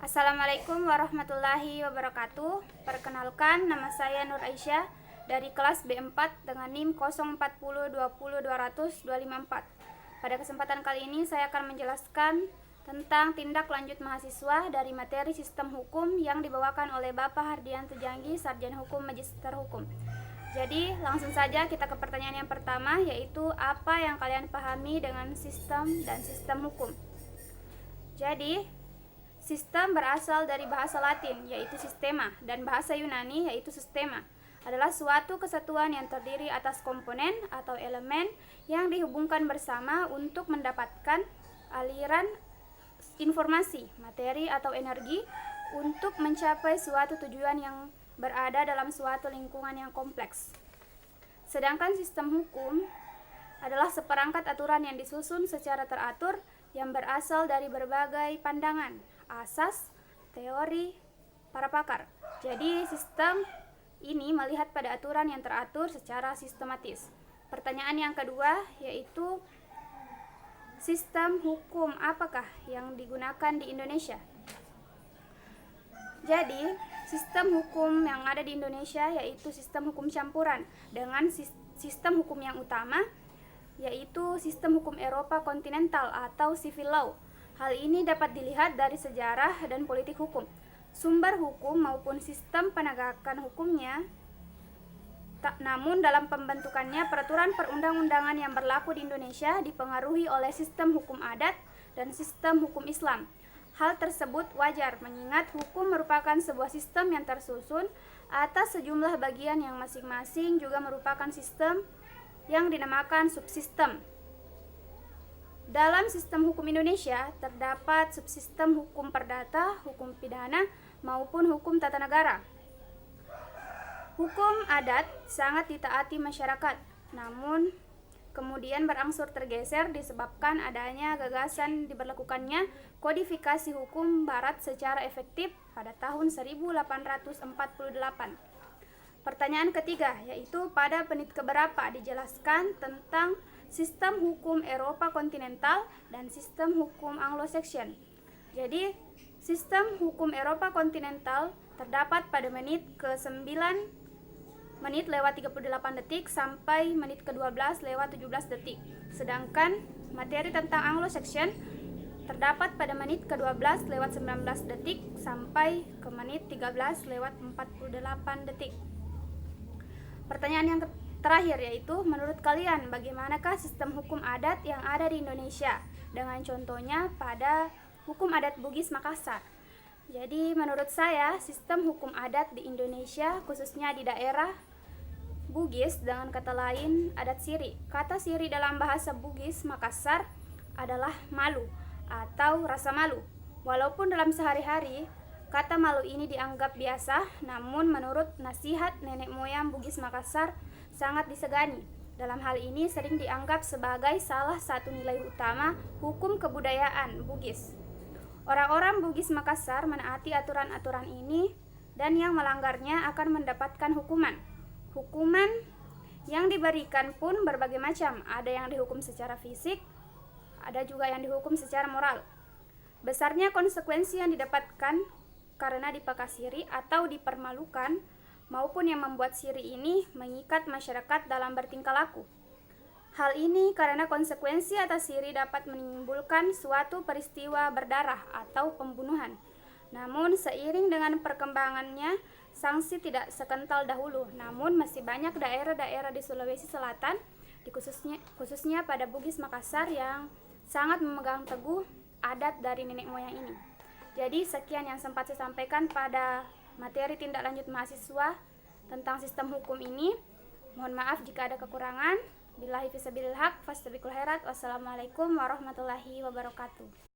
Assalamualaikum warahmatullahi wabarakatuh. Perkenalkan, nama saya Nur Aisyah dari kelas B4 dengan NIM 0402020254. Pada kesempatan kali ini saya akan menjelaskan tentang tindak lanjut mahasiswa dari materi sistem hukum yang dibawakan oleh Bapak Hardianto Janggi, Sarjana Hukum Magister Hukum. Jadi langsung saja kita ke pertanyaan yang pertama, yaitu apa yang kalian pahami dengan sistem dan sistem hukum. Jadi sistem berasal dari bahasa Latin, yaitu sistema, dan bahasa Yunani, yaitu sistema, adalah suatu kesatuan yang terdiri atas komponen atau elemen yang dihubungkan bersama untuk mendapatkan aliran informasi, materi, atau energi untuk mencapai suatu tujuan yang berada dalam suatu lingkungan yang kompleks. Sedangkan sistem hukum adalah seperangkat aturan yang disusun secara teratur yang berasal dari berbagai pandangan, asas, teori para pakar. Jadi sistem ini melihat pada aturan yang teratur secara sistematis. Pertanyaan yang kedua yaitu sistem hukum apakah yang digunakan di Indonesia? Jadi, sistem hukum yang ada di Indonesia yaitu sistem hukum campuran dengan sistem hukum yang utama yaitu sistem hukum Eropa kontinental atau civil law. Hal ini dapat dilihat dari sejarah dan politik hukum, sumber hukum maupun sistem penegakan hukumnya. Namun dalam pembentukannya, peraturan perundang-undangan yang berlaku di Indonesia dipengaruhi oleh sistem hukum adat dan sistem hukum Islam. Hal tersebut wajar mengingat hukum merupakan sebuah sistem yang tersusun atas sejumlah bagian yang masing-masing juga merupakan sistem yang dinamakan subsistem. Dalam sistem hukum Indonesia terdapat subsistem hukum perdata, hukum pidana, maupun hukum tata negara. Hukum adat sangat ditaati masyarakat, namun kemudian berangsur tergeser disebabkan adanya gagasan diberlakukannya kodifikasi hukum barat secara efektif pada tahun 1848. Pertanyaan ketiga yaitu pada menit keberapa dijelaskan tentang sistem hukum Eropa kontinental dan sistem hukum Anglo-Saxon. Jadi sistem hukum Eropa kontinental terdapat pada menit ke-9 menit lewat 38 detik sampai menit ke-12 lewat 17 detik. Sedangkan materi tentang Anglo-Saxon terdapat pada menit ke-12 lewat 19 detik sampai ke menit 13 lewat 48 detik. Pertanyaan yang terakhir yaitu, menurut kalian bagaimanakah sistem hukum adat yang ada di Indonesia? Dengan contohnya pada hukum adat Bugis Makassar. Jadi menurut saya sistem hukum adat di Indonesia khususnya di daerah Bugis dengan kata lain adat Siri. Kata Siri dalam bahasa Bugis Makassar adalah malu atau rasa malu. Walaupun dalam sehari-hari kata malu ini dianggap biasa, namun menurut nasihat nenek moyang Bugis Makassar sangat disegani. Dalam hal ini sering dianggap sebagai salah satu nilai utama hukum kebudayaan Bugis. Orang-orang Bugis Makassar menaati aturan-aturan ini dan yang melanggarnya akan mendapatkan hukuman. Hukuman yang diberikan pun berbagai macam. Ada yang dihukum secara fisik, ada juga yang dihukum secara moral. Besarnya konsekuensi yang didapatkan karena dipakai siri atau dipermalukan maupun yang membuat siri ini mengikat masyarakat dalam bertingkah laku. Hal ini karena konsekuensi atas siri dapat menimbulkan suatu peristiwa berdarah atau pembunuhan. Namun seiring dengan perkembangannya, sanksi tidak sekental dahulu. Namun masih banyak daerah-daerah di Sulawesi Selatan, khususnya pada Bugis Makassar yang sangat memegang teguh adat dari nenek moyang ini. Jadi sekian yang sempat saya sampaikan pada materi tindak lanjut mahasiswa tentang sistem hukum ini. Mohon maaf jika ada kekurangan. Billahi fisabilil haq, fastabiqul khairat. Wassalamualaikum warahmatullahi wabarakatuh.